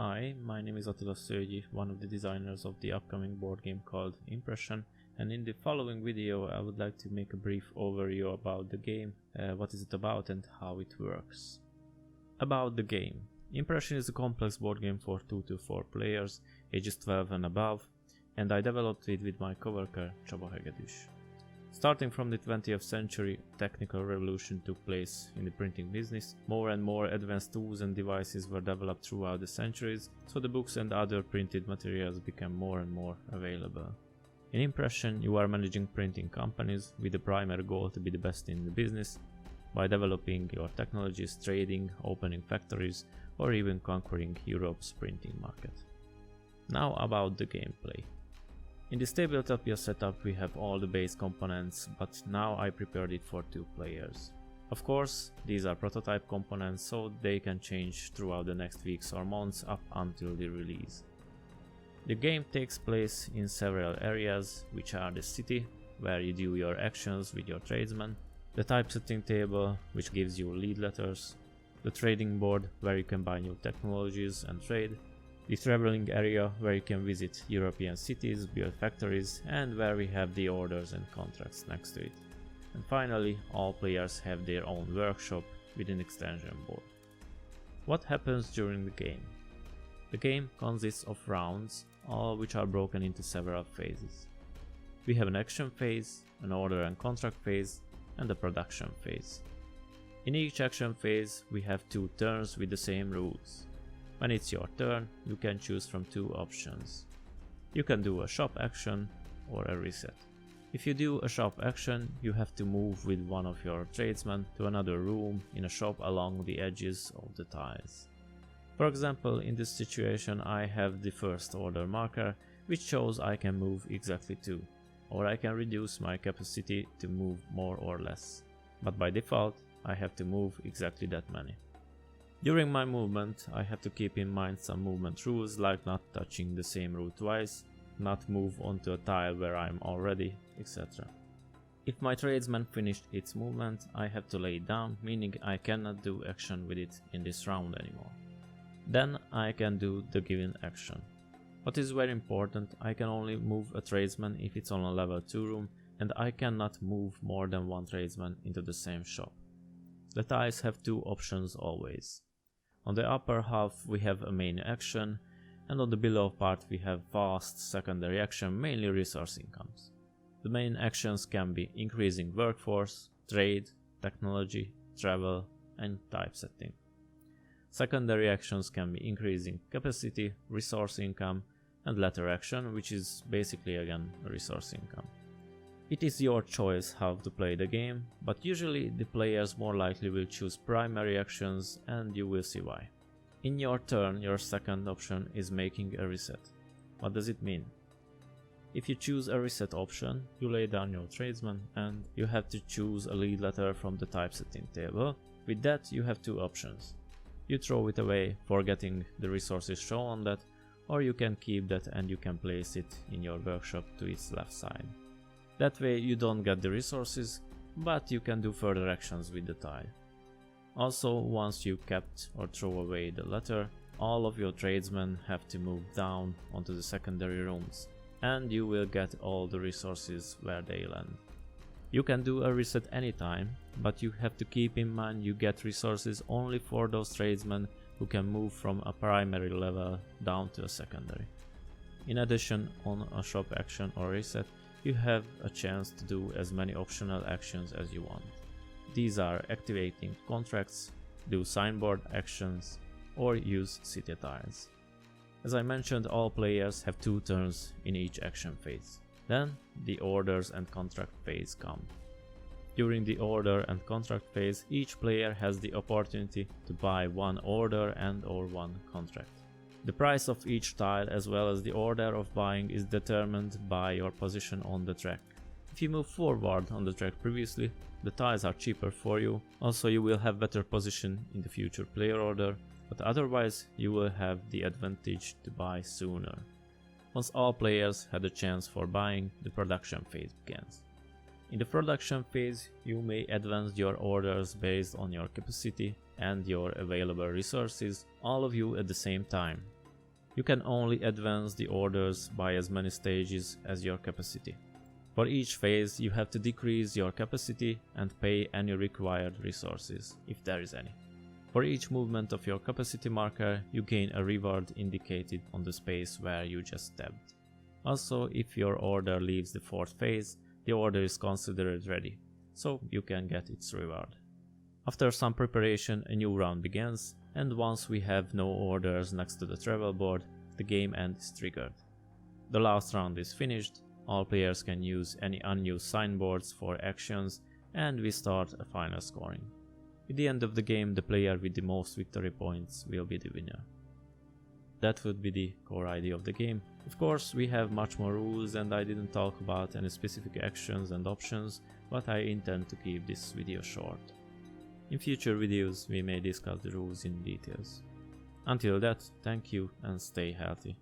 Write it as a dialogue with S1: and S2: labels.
S1: Hi, my name is Attila Szőgyi, one of the designers of the upcoming board game called Impression, and in the following video I would like to make a brief overview about the game, what is it about and how it works. About the game. Impression is a complex board game for 2 to 4 players, ages 12 and above, and I developed it with my coworker Csaba Hegedűs. Starting from the 20th century, technical revolution took place in the printing business. More and more advanced tools and devices were developed throughout the centuries, so the books and other printed materials became more and more available. In Impression, you are managing printing companies with the primary goal to be the best in the business by developing your technologies, trading, opening factories, or even conquering Europe's printing market. Now about the gameplay. In this tabletop setup we have all the base components, but now I prepared it for 2 players. Of course, these are prototype components, so they can change throughout the next weeks or months up until the release. The game takes place in several areas, which are the city, where you do your actions with your tradesmen, the typesetting table, which gives you lead letters, the trading board, where you can buy new technologies and trade, the traveling area where you can visit European cities, build factories, and where we have the orders and contracts next to it. And finally, all players have their own workshop with an extension board. What happens during the game? The game consists of rounds, all which are broken into several phases. We have an action phase, an order and contract phase, and a production phase. In each action phase, we have 2 turns with the same rules. When it's your turn, you can choose from 2 options. You can do a shop action or a reset. If you do a shop action, you have to move with one of your tradesmen to another room in a shop along the edges of the tiles. For example, in this situation I have the first order marker, which shows I can move exactly 2, or I can reduce my capacity to move more or less. But by default, I have to move exactly that many. During my movement, I have to keep in mind some movement rules, like not touching the same route twice, not move onto a tile where I'm already, etc. If my tradesman finished its movement, I have to lay it down, meaning I cannot do action with it in this round anymore. Then I can do the given action. What is very important, I can only move a tradesman if it's on a level 2 room, and I cannot move more than 1 tradesman into the same shop. The tiles have 2 options always. On the upper half we have a main action, and on the below part we have fast secondary action, mainly resource incomes. The main actions can be increasing workforce, trade, technology, travel, and typesetting. Secondary actions can be increasing capacity, resource income, and letter action, which is basically again a resource income. It is your choice how to play the game, but usually the players more likely will choose primary actions, and you will see why. In your turn, your second option is making a reset. What does it mean? If you choose a reset option, you lay down your tradesman and you have to choose a lead letter from the typesetting table. With that you have 2 options. You throw it away, forgetting the resources shown on that, or you can keep that and you can place it in your workshop to its left side. That way you don't get the resources, but you can do further actions with the tile. Also, once you kept or throw away the letter, all of your tradesmen have to move down onto the secondary rooms, and you will get all the resources where they land. You can do a reset anytime, but you have to keep in mind you get resources only for those tradesmen who can move from a primary level down to a secondary. In addition, on a shop action or reset, you have a chance to do as many optional actions as you want. These are activating contracts, do signboard actions, or use city tiles. As I mentioned, all players have 2 turns in each action phase. Then the orders and contract phase come. During the order and contract phase, each player has the opportunity to buy 1 order and or 1 contract. The price of each tile as well as the order of buying is determined by your position on the track. If you move forward on the track previously, the tiles are cheaper for you, also you will have better position in the future player order, but otherwise you will have the advantage to buy sooner. Once all players had a chance for buying, the production phase begins. In the production phase, you may advance your orders based on your capacity and your available resources, all of you at the same time. You can only advance the orders by as many stages as your capacity. For each phase, you have to decrease your capacity and pay any required resources, if there is any. For each movement of your capacity marker, you gain a reward indicated on the space where you just stepped. Also, if your order leaves the 4th phase, the order is considered ready, so you can get its reward. After some preparation, a new round begins, and once we have no orders next to the travel board, the game end is triggered. The last round is finished, all players can use any unused signboards for actions, and we start a final scoring. At the end of the game, the player with the most victory points will be the winner. That would be the core idea of the game. Of course, we have much more rules and I didn't talk about any specific actions and options, but I intend to keep this video short. In future videos, we may discuss the rules in details. Until that, thank you and stay healthy.